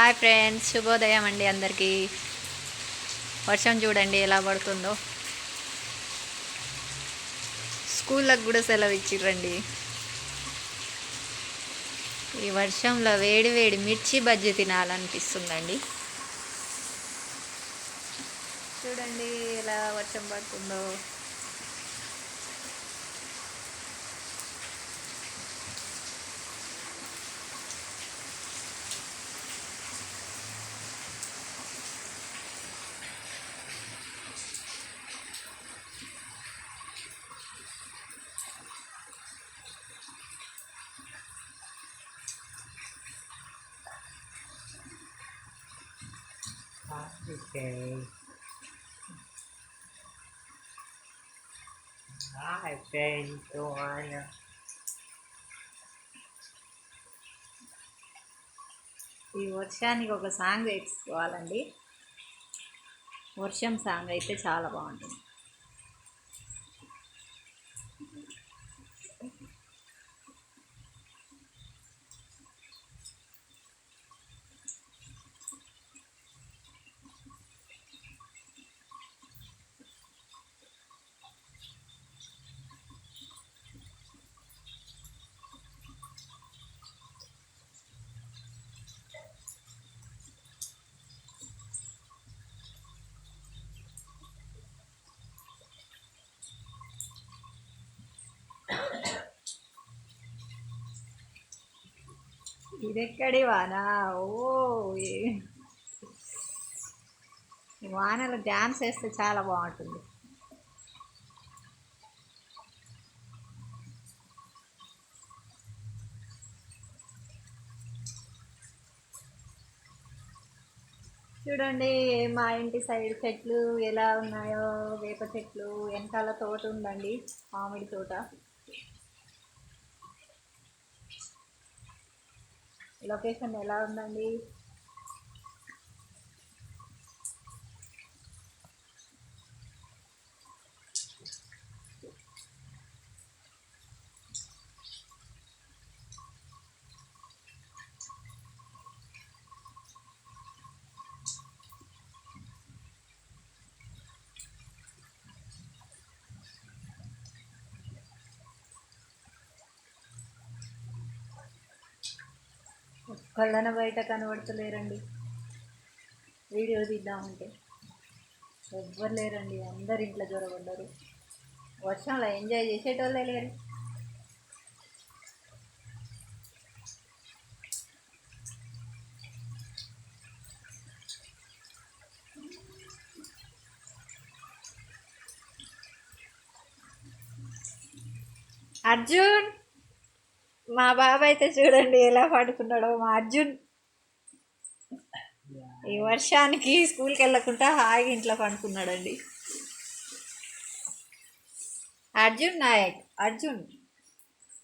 Hi friends, శుభోదయం అండి అందరికీ. వర్షం చూడండి ఎలా పడుతుందో. స్కూళ్ళకు కూడా సెలవు ఇచ్చిర్రండి. ఈ వర్షంలో వేడి వేడి మిర్చి బజ్జీ తినాలనిపిస్తుందండి. చూడండి ఎలా వర్షం పడుతుందో. Okay. Hi, friend. Joanna. ఈ వర్షానికి ఒక సాంగ్ వేసుకోవాలండి. వర్షం సాంగ్ అయితే చాలా బాగుంటుంది. ఇదెక్కడి వాన? ఓ ఈ వానలో డ్యాన్స్ వేస్తే చాలా బాగుంటుంది. చూడండి మా ఇంటి సైడ్ చెట్లు ఎలా ఉన్నాయో. వేప చెట్లు, వెనకాల తోట ఉందండి, మామిడి తోట. లొకేషన్ ఎలా ఉందండి? ఒక్కళ్ళన బయట కనబడతలేరండి. వీడియో తీద్దామంటే ఎవ్వరు లేరండి, అందరు ఇంట్లో జ్వరపడ్డారు. వర్షంలో ఎంజాయ్ చేసేటోళ్ళే లేరు. అర్జున్, మా బాబాయ్ అయితే చూడండి ఎలా పడుకున్నాడో. మా అర్జున్ ఈ వర్షానికి స్కూల్కి వెళ్ళకుండా హాయిగా ఇంట్లో పండుకున్నాడండి. అర్జున్ నాయక్, అర్జున్.